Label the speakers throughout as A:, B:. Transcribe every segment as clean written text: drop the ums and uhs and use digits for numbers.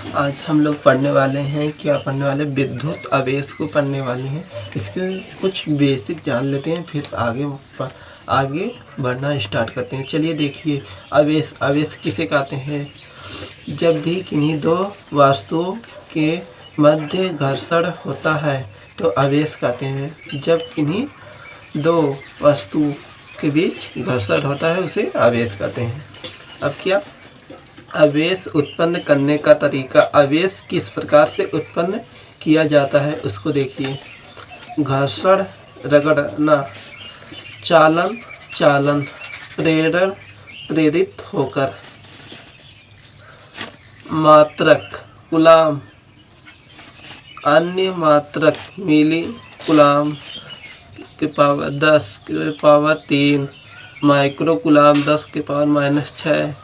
A: आज हम लोग पढ़ने वाले हैं, क्या पढ़ने वाले, विद्युत आवेश को पढ़ने वाले हैं। इसके कुछ बेसिक जान लेते हैं, फिर आगे बढ़ना स्टार्ट करते हैं। चलिए देखिए, आवेश किसे कहते हैं। जब भी किन्हीं दो वस्तुओं के मध्य घर्षण होता है तो आवेश कहते हैं। जब किन्हीं दो वस्तु के बीच घर्षण होता है उसे आवेश कहते हैं। अब क्या आवेश उत्पन्न करने का तरीका, आवेश किस प्रकार से उत्पन्न किया जाता है उसको देखिए। घर्षण, रगड़ना, चालन, प्रेरण, प्रेरित होकर। मात्रक, कूलाम, अन्य मात्रक, मिली कूलाम के पावर 10 के पावर 3, माइक्रो कूलाम 10 के पावर -6,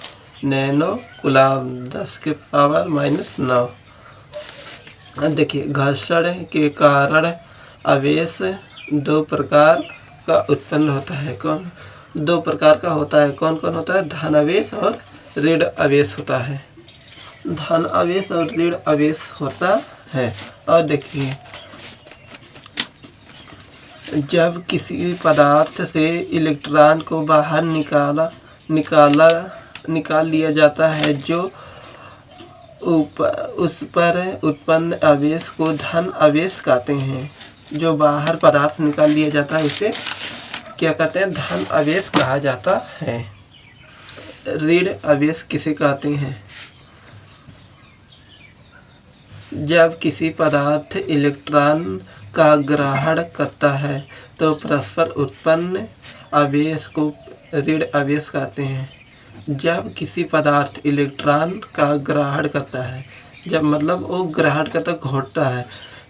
A: नैनो कूलाम 10 के पावर -9। देखिए, घर्षण के कारण आवेश दो प्रकार का उत्पन्न होता है। दो प्रकार का होता है। कौन कौन होता है? धन आवेश और ऋण आवेश होता है। धन आवेश और ऋण आवेश होता है। और देखिए, जब किसी पदार्थ से इलेक्ट्रॉन को बाहर निकाल लिया जाता है जो उस पर उत्पन्न आवेश को धन आवेश कहते हैं। जो बाहर पदार्थ निकाल लिया जाता है उसे क्या कहते हैं? धन आवेश कहा जाता है। ऋण आवेश किसे कहते हैं? जब किसी पदार्थ इलेक्ट्रॉन का ग्रहण करता है तो परस्पर उत्पन्न आवेश को ऋण आवेश कहते हैं। जब किसी पदार्थ इलेक्ट्रॉन का ग्रहण करता है, जब मतलब वो ग्रहण करता घोटता है,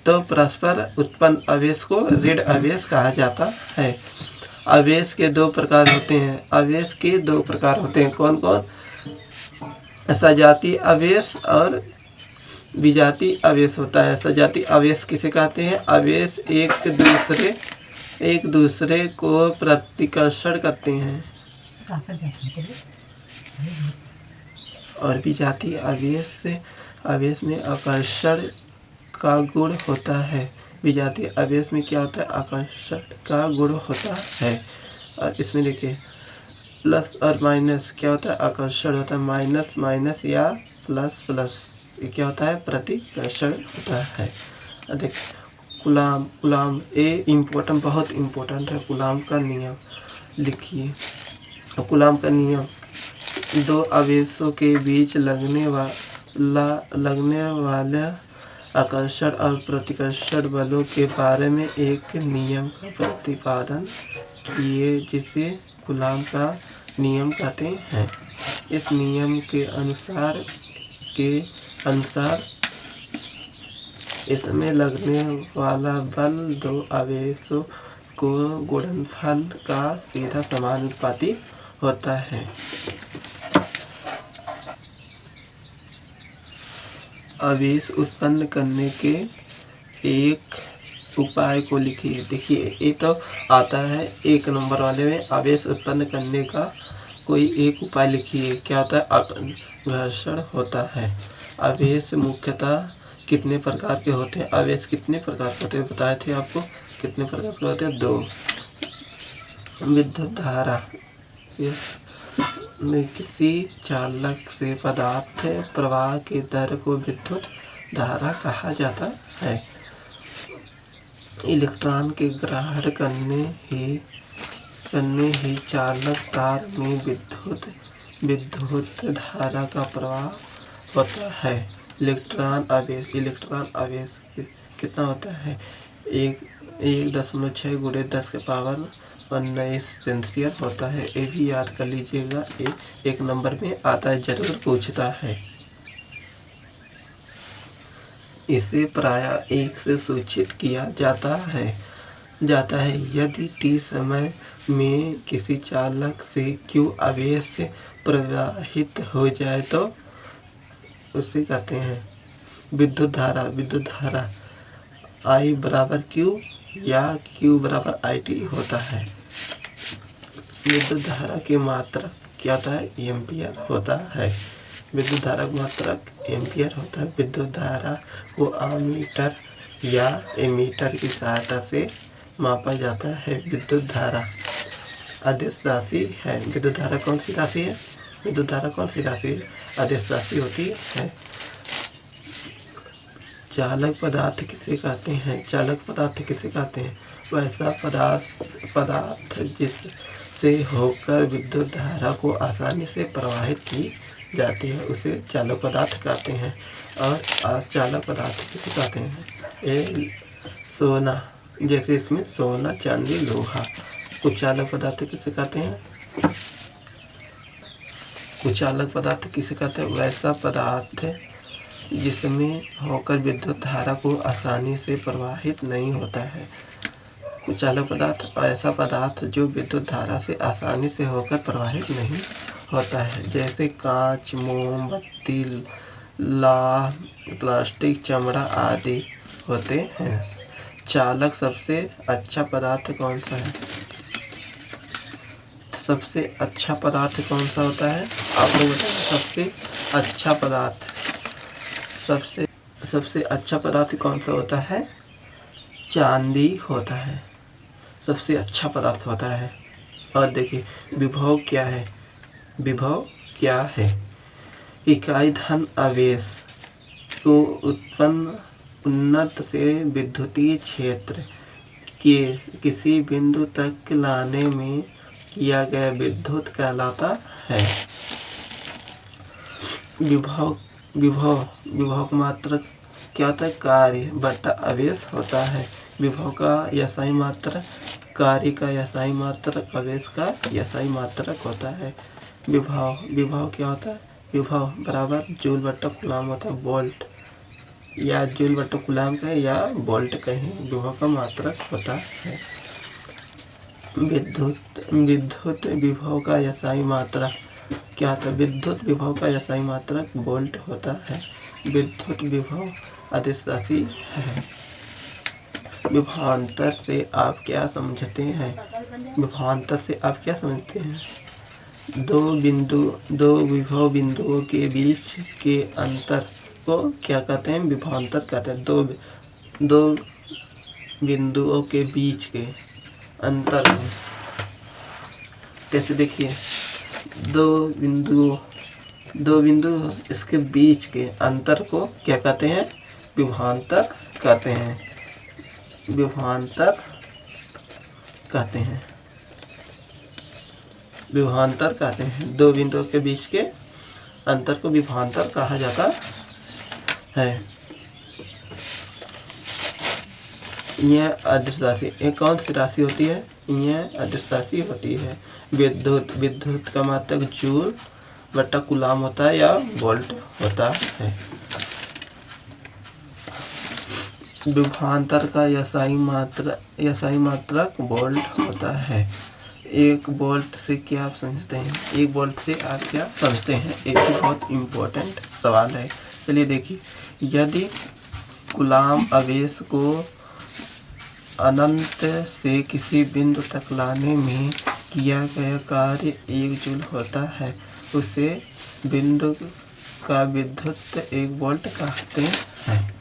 A: तो परस्पर उत्पन्न आवेश को ऋण आवेश कहा जाता है। आवेश के दो प्रकार होते हैं। आवेश के दो प्रकार होते हैं। कौन कौन? सजातीय आवेश और विजातीय आवेश होता है। सजातीय आवेश किसे कहते हैं? आवेश एक दूसरे को प्रतिकर्षण करते हैं। और विजातीय आवेश में आकर्षण का गुण होता है। विजातीय आवेश में क्या होता है? आकर्षण का गुण होता है। और इसमें देखिए, प्लस और माइनस क्या होता है? आकर्षण होता है। माइनस माइनस या प्लस प्लस, ये क्या होता है? प्रतिकर्षण होता है। देखिए, कूलाम इम्पोर्टेंट, बहुत इम्पोर्टेंट है। कूलाम का नियम लिखिए। कूलाम का नियम, दो आवेशों के बीच लगने वाले आकर्षण और प्रतिकर्षण बलों के बारे में एक नियम का प्रतिपादन किए, जिसे कूलाम का नियम कहते हैं। इस नियम के अनुसार इसमें लगने वाला बल दो आवेशों को गुणनफल का सीधा समानुपाती होता है। आवेश उत्पन्न करने के एक उपाय को लिखिए। देखिए, ये तो आता है 1 नंबर वाले में। आवेश उत्पन्न करने का कोई एक उपाय लिखिए। क्या होता है? घर्षण होता है। आवेश मुख्यतः कितने प्रकार के होते हैं? आवेश कितने प्रकार के होते हैं बताए थे आपको। कितने प्रकार के होते हैं? 2। विद्युत धारा, में किसी चालक से पदार्थ प्रवाह के दर को विद्युत धारा कहा जाता है। इलेक्ट्रॉन के ग्रहण करने ही चालक तार में विद्युत धारा का प्रवाह होता है। इलेक्ट्रॉन आवेश कितना होता है? 1.6 × 10 के पावर 19 सेंसियस होता है। ये भी याद कर लीजिएगा, 1 नंबर में आता है, जरूर पूछता है। इसे प्रायः 1 से सूचित किया जाता है। यदि t समय में किसी चालक से q आवेश प्रवाहित हो जाए तो उसे कहते हैं विद्युत धारा I बराबर Q या Q बराबर IT होता है। विद्युत धारा की मात्रा क्या होता है? एम्पियर होता है। विद्युत धारा का मात्रक एम्पियर होता है। विद्युत धारा को आमीटर या एमीटर की सहायता से मापा जाता है। विद्युत धारा अदिश राशि है। विद्युत धारा कौन सी राशि है? विद्युत धारा कौन सी राशि है? अदिश राशि होती है। चालक पदार्थ किसे कहते हैं? चालक पदार्थ किसे कहते हैं? वैसा पदार्थ जिससे होकर विद्युत धारा को आसानी से प्रवाहित की जाती है उसे चालक पदार्थ कहते हैं। और अचालक पदार्थ किसे कहते हैं? ये सोना, जैसे इसमें सोना, चांदी, लोहा। कुचालक पदार्थ किसे कहते हैं? कुचालक पदार्थ किसे कहते हैं? वैसा पदार्थ जिसमें होकर विद्युत धारा को आसानी से प्रवाहित नहीं होता है। कुचालक पदार्थ ऐसा पदार्थ जो विद्युत धारा से आसानी से होकर प्रवाहित नहीं होता है, जैसे कांच, मोमबत्ती, लौह, प्लास्टिक, चमड़ा आदि होते हैं। चालक सबसे अच्छा पदार्थ कौन सा है? सबसे अच्छा पदार्थ कौन सा होता है? आप लोग बताएं। सबसे अच्छा पदार्थ कौन सा होता है? चांदी होता है, सबसे अच्छा पदार्थ होता है। और देखिए विभव क्या है? विभव क्या है? इकाई धन आवेश को उन्नत से विद्युतीय क्षेत्र के किसी बिंदु तक लाने में किया गया विद्युत कहलाता है। विभव का मात्रक क्या होता है? कार्य बटा आवेश होता है। विभव का यसाई मात्रक कार्य का यसाई मात्रक आवेश का यसाई मात्रक होता है। विभव क्या होता है? विभव बराबर जूल बटा कूलाम होता है। वोल्ट या जूल बटा कूलाम कहें या वोल्ट कहें, विभव का मात्रक होता है। विद्युत विभव का यसाई मात्रक क्या होता है? विद्युत विभव का यसाई मात्रक वोल्ट होता है। विद्युत विभव अदिश राशि है। विभवांतर से आप क्या समझते हैं? विभवांतर से आप क्या समझते हैं? दो विभव बिंदुओं के बीच के अंतर को क्या कहते हैं? विभवांतर कहते हैं। दो बिंदुओं के बीच के अंतर को कैसे? देखिए दो बिंदु इसके बीच के अंतर को क्या कहते हैं? विभवांतर कहते हैं। विभवांतर कहते हैं। विभवांतर कहते हैं। दो बिंदुओं के बीच के अंतर को विभवांतर कहा जाता है। यह अदिश राशि एक कौन सी राशि होती है? यह अदिश राशि होती है। विद्युत का मात्रक जूल बटा कूलाम होता है या वोल्ट होता है। विभवांतर का यसाई मात्रक वोल्ट होता है। एक वोल्ट से क्या आप समझते हैं? एक वोल्ट से आप क्या समझते हैं? एक बहुत इम्पोर्टेंट सवाल है। चलिए देखिए, यदि कूलाम आवेश को अनंत से किसी बिंदु तक लाने में किया गया कार्य 1 जूल होता है, उसे बिंदु का विद्युत 1 वोल्ट कहते हैं।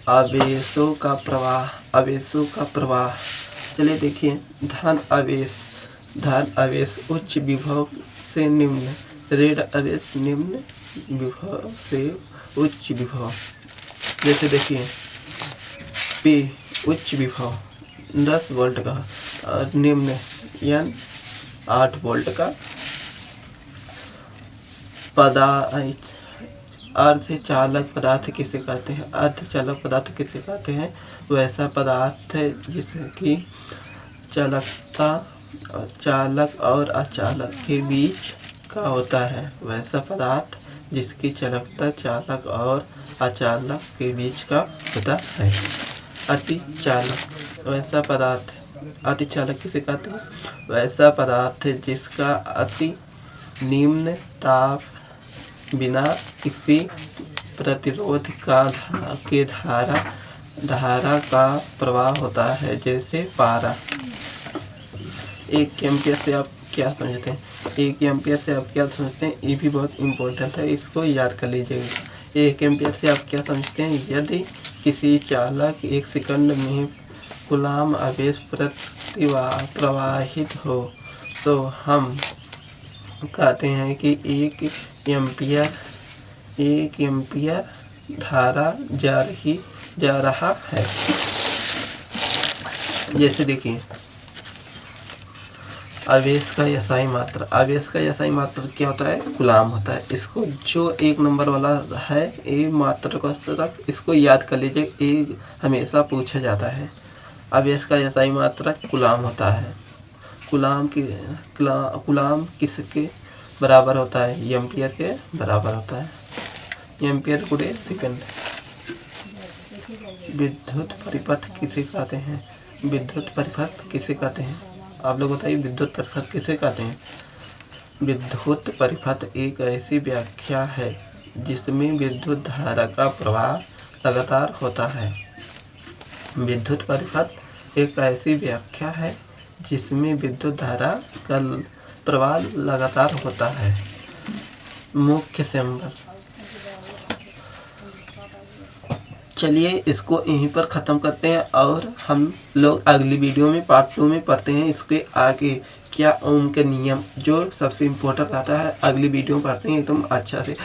A: आवेशों का प्रवाह। चलिए देखिए, धन आवेश उच्च विभव से निम्न, ऋण आवेश निम्न विभव से उच्च विभव। जैसे देखिए P उच्च विभव 10 वोल्ट का और निम्न N 8 वोल्ट का अर्धचालक पदार्थ किसे कहते हैं? अर्धचालक पदार्थ किसे कहते हैं? वैसा पदार्थ जिसकी चालकता चालक और अचालक के बीच का होता है। वैसा पदार्थ जिसकी चालकता चालक और अचालक के बीच का होता है। अतिचालक वैसा पदार्थ। अतिचालक किसे कहते हैं? वैसा पदार्थ जिसका निम्न ताप बिना किसी प्रतिरोध का धारा का प्रवाह होता है, जैसे पारा। 1 एम्पियर से आप क्या समझते हैं? 1 एम्पियर से आप क्या समझते हैं? ये भी बहुत इम्पोर्टेंट है, इसको याद कर लीजिएगा। 1 एम्पियर से आप क्या समझते हैं? यदि किसी चालक 1 सेकंड में कूलाम आवेश प्रवाहित हो तो हम कहते हैं कि 1 एम्पियर धारा जा रहा है। जैसे देखिए, आवेश का SI मात्रा। आवेश का SI मात्रा क्या होता है? कूलाम होता है। इसको जो 1 नंबर वाला है ये मात्रा का तक इसको याद कर लीजिए, ये हमेशा पूछा जाता है। आवेश का SI मात्रा कूलाम होता है। कूलाम किसके बराबर होता है? एम्पियर के बराबर होता है। एम्पियर गुणे सेकंड। विद्युत परिपथ किसे कहते हैं? विद्युत परिपथ किसे कहते हैं? आप लोग बताइए, विद्युत परिपथ किसे कहते हैं? विद्युत परिपथ एक ऐसी व्याख्या है जिसमें विद्युत धारा का प्रवाह लगातार होता है। विद्युत परिपथ एक ऐसी व्याख्या है जिसमें विद्युत धारा का प्रवाह लगातार होता है। मुख्य सिंबल। चलिए इसको यहीं पर ख़त्म करते हैं और हम लोग अगली वीडियो में पार्ट 2 में पढ़ते हैं इसके आगे क्या ओम के नियम जो सबसे इम्पोर्टेंट आता है। अगली वीडियो में पढ़ते हैं एकदम अच्छा से।